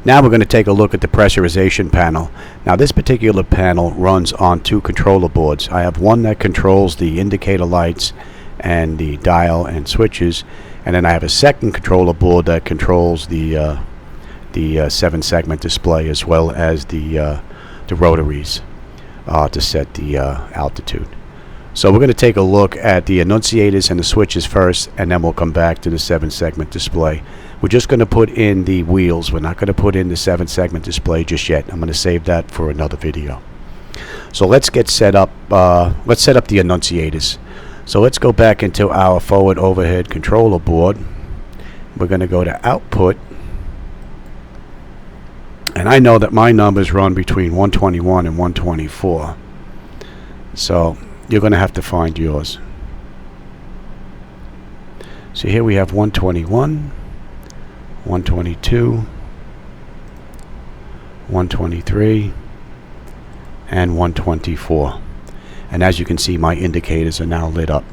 Now we're going to take a look at the pressurization panel. Now this particular panel runs on two controller boards. I have one that controls the indicator lights and the dial and switches, and then I have a second controller board that controls the 7-segment display as well as the rotaries to set the altitude. So we're going to take a look at the annunciators and the switches first, and then we'll come back to the 7-segment display. We're just going to put in the wheels. We're not going to put in the 7-segment display just yet. I'm going to save that for another video. So let's get set up. Let's set up the annunciators. So let's go back into our Fwd Ovrhd controller board. We're going to go to output. And I know that my numbers run between 121 and 124. So you're going to have to find yours. So here we have 121, 122, 123, and 124. And as you can see, my indicators are now lit up.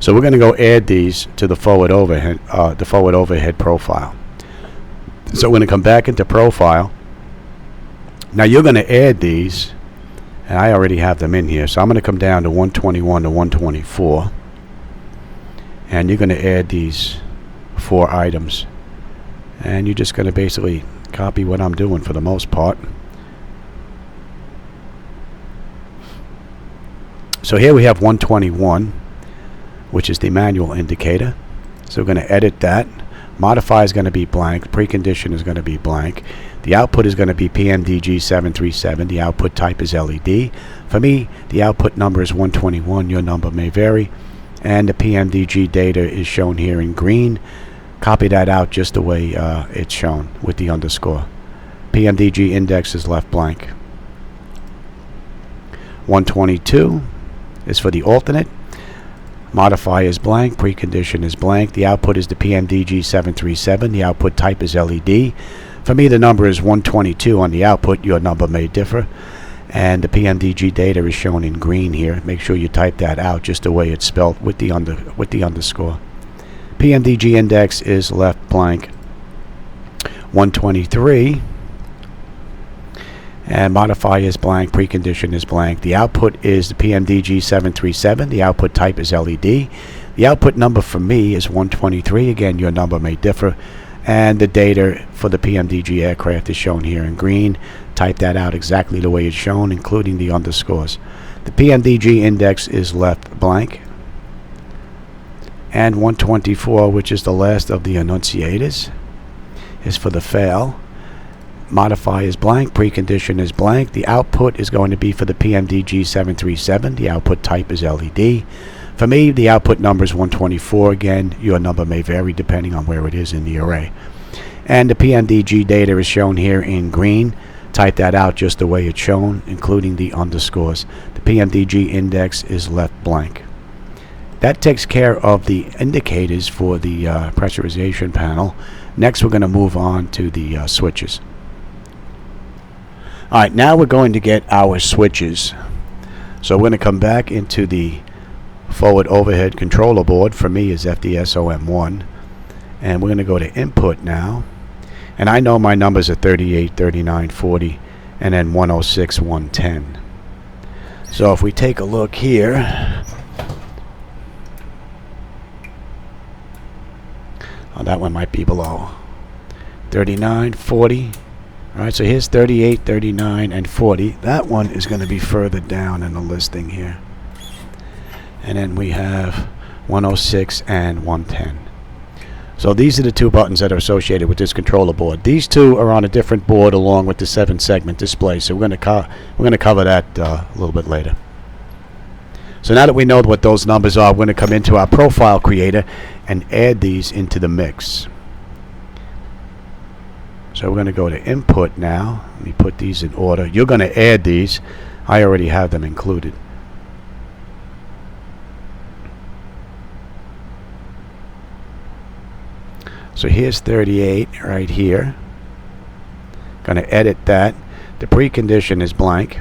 So we're going to go add these to the Fwd Ovrhd profile. So we're going to come back into profile. Now you're going to add these, and I already have them in here. So I'm going to come down to 121 to 124, and you're going to add these 4 items. And you're just going to basically copy what I'm doing for the most part. So here we have 121, which is the manual indicator. So we're going to edit that. Modify is going to be blank. Precondition is going to be blank. The output is going to be PMDG737. The output type is LED. For me, the output number is 121. Your number may vary. And the PMDG data is shown here in green. Copy that out just the way it's shown with the underscore. PMDG index is left blank. 122 is for the alternate. Modify is blank. Precondition is blank. The output is the PMDG737. The output type is LED. For me, the number is 122 on the output. Your number may differ. And the PMDG data is shown in green here. Make sure you type that out just the way it's spelled with the underscore. PMDG index is left blank. 123. And modify is blank. Precondition is blank. The output is the PMDG737. The output type is LED. The output number for me is 123. Again, your number may differ. And the data for the PMDG aircraft is shown here in green. Type that out exactly the way it's shown, including the underscores. The PMDG index is left blank. And 124, which is the last of the annunciators, is for the fail. Modify is blank. Precondition is blank. The output is going to be for the PMDG737. The output type is LED. For me, the output number is 124. Again, your number may vary depending on where it is in the array. And the PMDG data is shown here in green. Type that out just the way it's shown, including the underscores. The PMDG index is left blank. That takes care of the indicators for the pressurization panel. Next, we're going to move on to the switches. Alright, now we're going to get our switches. So we're going to come back into the Fwd Ovrhd controller board. For me is FDSOM1. And we're going to go to input now. And I know my numbers are 38, 39, 40, and then 106, 110. So if we take a look here, oh, that one might be below. 39, 40. Alright, so here's 38, 39, and 40. That one is going to be further down in the listing here. And then we have 106 and 110. So these are the 2 buttons that are associated with this controller board. These 2 are on a different board along with the 7-segment display. So we're going to cover that a little bit later. So now that we know what those numbers are, we're going to come into our profile creator and add these into the mix. So we're going to go to input now. Let me put these in order. You're going to add these. I already have them included. So here's 38 right here. Going to edit that. The precondition is blank.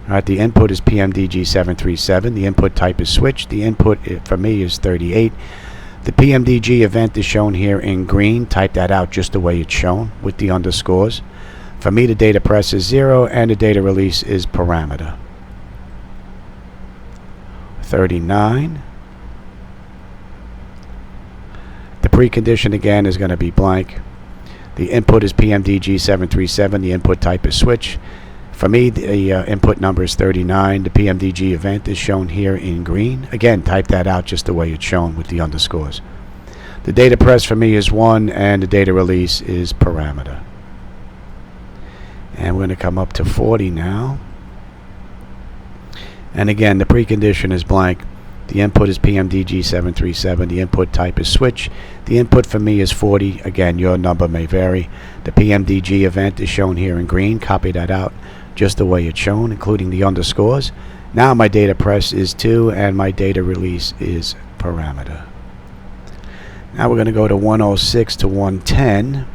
Alright, the input is PMDG737. The input type is switch. The input for me is 38. The PMDG event is shown here in green. Type that out just the way it's shown with the underscores. For me, the data press is 0 and the data release is parameter. 39. The precondition again is going to be blank. The input is PMDG 737. The input type is switch. For me, the input number is 39. The PMDG event is shown here in green. Again, type that out just the way it's shown with the underscores. The data press for me is 1 and the data release is parameter. And we're going to come up to 40 now. And again, the precondition is blank. The input is PMDG 737. The input type is switch. The input for me is 40. Again, your number may vary. The PMDG event is shown here in green. Copy that out just the way it's shown, including the underscores. Now my data press is 2 and my data release is parameter. Now we're going to go to 106 to 110.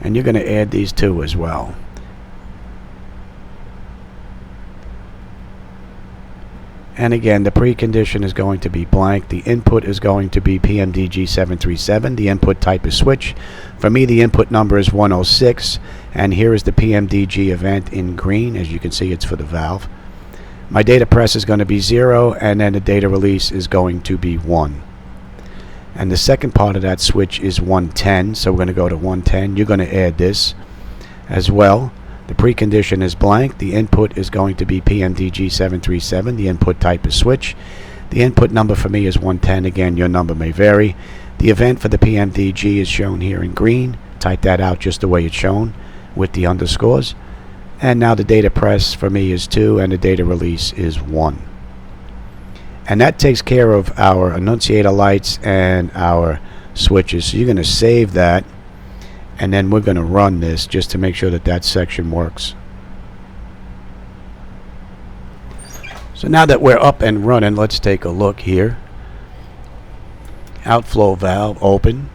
And you're going to add these two as well. And again, the precondition is going to be blank. The input is going to be PMDG 737. The input type is switch. For me, the input number is 106. And here is the PMDG event in green. As you can see, it's for the valve. My data press is going to be 0, and then the data release is going to be 1. And the second part of that switch is 110, so we're going to go to 110. You're going to add this as well. The precondition is blank. The input is going to be PMDG 737. The input type is switch. The input number for me is 110. Again, your number may vary. The event for the PMDG is shown here in green. Type that out just the way it's shown with the underscores. And now the data press for me is 2 and the data release is 1. And that takes care of our annunciator lights and our switches. So you're going to save that, and then we're going to run this just to make sure that that section works. So now that we're up and running, let's take a look here. Outflow valve open,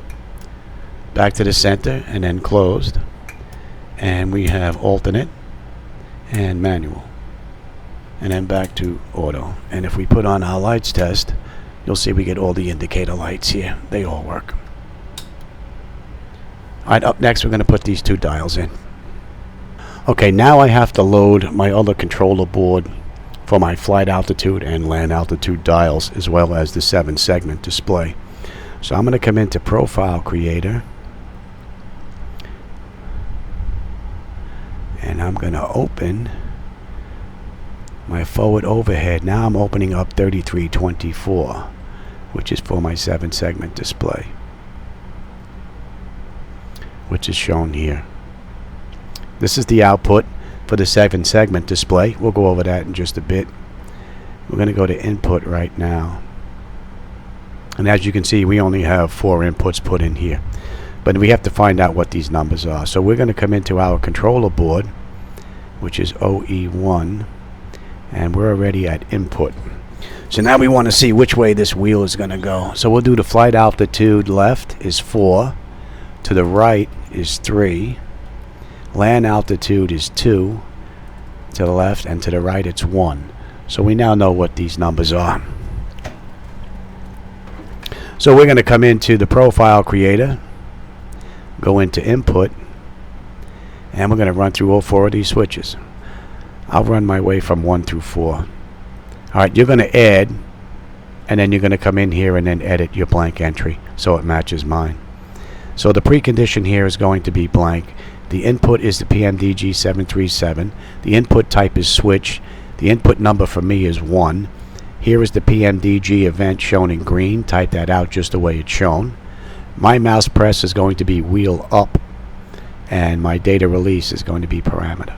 back to the center, and then closed. And we have alternate and manual. And then back to auto. And if we put on our lights test, you'll see we get all the indicator lights here. They all work. Alright, up next we're going to put these two dials in. Okay, now I have to load my other controller board for my flight altitude and land altitude dials, as well as the 7-segment display. So I'm going to come into Profile Creator, and I'm going to open my Fwd Ovrhd. Now I'm opening up 3324, which is for my 7-segment display, which is shown here. This is the output for the 7-segment display. We'll go over that in just a bit. We're going to go to input right now. And as you can see, we only have 4 inputs put in here. But we have to find out what these numbers are. So we're going to come into our controller board, which is OE1. And we're already at input. So now we want to see which way this wheel is going to go. So we'll do the flight altitude. Left is 4. To the right is 3. Land altitude is 2. To the left and to the right it's 1. So we now know what these numbers are. So we're going to come into the Profile Creator, go into Input, and we're going to run through all 4 of these switches. I'll run my way from 1 through 4. Alright, you're going to add, and then you're going to come in here and then edit your blank entry so it matches mine. So the precondition here is going to be blank. The input is the PMDG 737. The input type is switch. The input number for me is 1. Here is the PMDG event shown in green. Type that out just the way it's shown. My mouse press is going to be wheel up, and my data release is going to be parameter.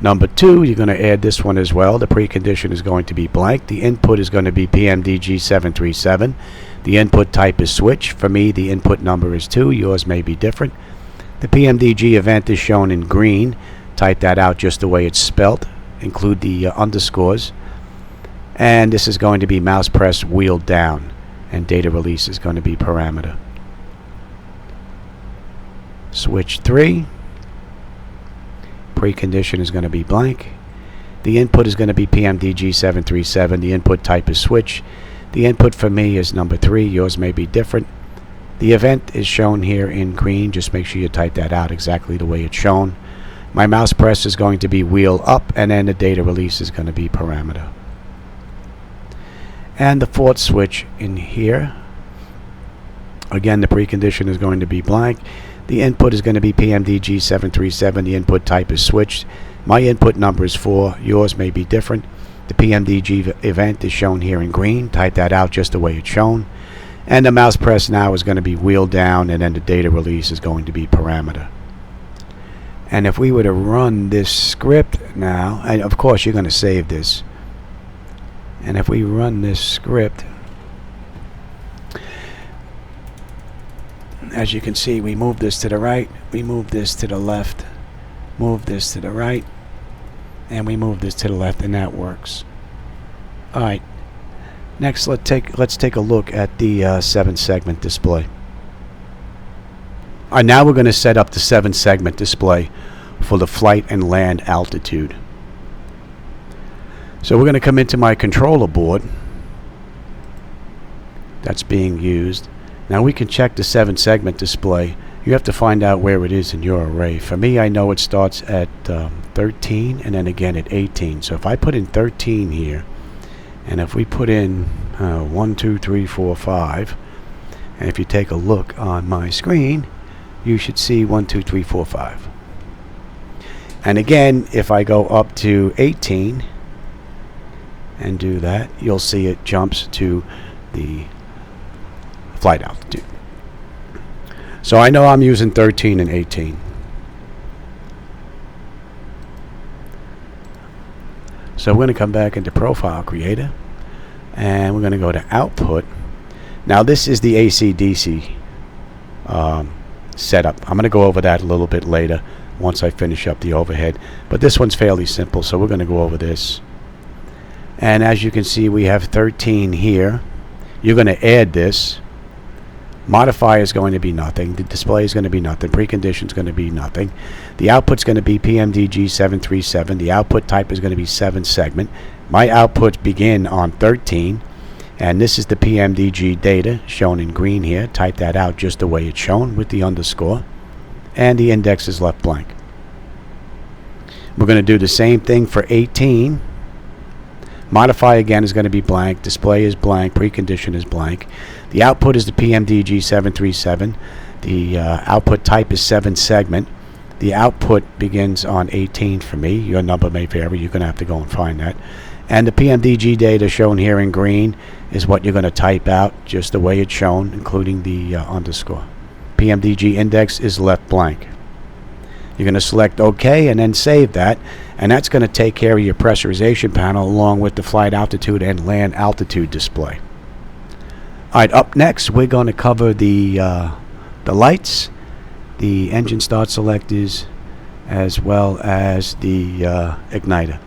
Number 2, you're going to add this one as well. The precondition is going to be blank. The input is going to be PMDG 737. The input type is switch. For me, the input number is 2. Yours may be different. The PMDG event is shown in green. Type that out just the way it's spelt. Include the underscores. And this is going to be mouse press wheel down. And data release is going to be parameter. Switch 3. Precondition is going to be blank. The input is going to be PMDG737. The input type is switch. The input for me is number 3. Yours may be different. The event is shown here in green. Just make sure you type that out exactly the way it's shown. My mouse press is going to be wheel up, and then the data release is going to be parameter. And the fourth switch in here, again, the precondition is going to be blank. The input is going to be PMDG737. The input type is switched. My input number is 4. Yours may be different. The PMDG event is shown here in green. Type that out just the way it's shown. And the mouse press now is going to be wheel down, and then the data release is going to be parameter. And if we were to run this script now, and of course you're going to save this, and if we run this script, as you can see, we move this to the right, we move this to the left, move this to the right, and we move this to the left, and that works. Alright, next let's take a look at the 7-segment display. Alright, now we're going to set up the 7-segment display for the flight and land altitude. So we're going to come into my controller board that's being used. Now we can check the 7-segment display. You have to find out where it is in your array. For me, I know it starts at 13 and then again at 18. So if I put in 13 here, and if we put in 1, 2, 3, 4, 5, and if you take a look on my screen, you should see 1, 2, 3, 4, 5. And again, if I go up to 18 and do that, you'll see it jumps to the flight altitude. So I know I'm using 13 and 18. So we're going to come back into Profile Creator, and we're going to go to Output. Now this is the AC/DC setup. I'm going to go over that a little bit later once I finish up the overhead, but this one's fairly simple, so we're going to go over this. And as you can see, we have 13 here. You're going to add this. Modifier is going to be nothing. The display is going to be nothing. Precondition is going to be nothing. The output is going to be PMDG737. The output type is going to be 7-segment. My outputs begin on 13, and this is the PMDG data shown in green here. Type that out just the way it's shown with the underscore, and the index is left blank. We're going to do the same thing for 18. Modify again is going to be blank. Display is blank. Precondition is blank. The output is the PMDG737. The output type is 7-segment. The output begins on 18 for me. Your number may vary. You're going to have to go and find that. And the PMDG data shown here in green is what you're going to type out just the way it's shown, including the underscore. PMDG index is left blank. You're going to select OK and then save that, and that's going to take care of your pressurization panel along with the flight altitude and land altitude display. Alright, up next we're going to cover the lights, the engine start selectors, as well as the igniter.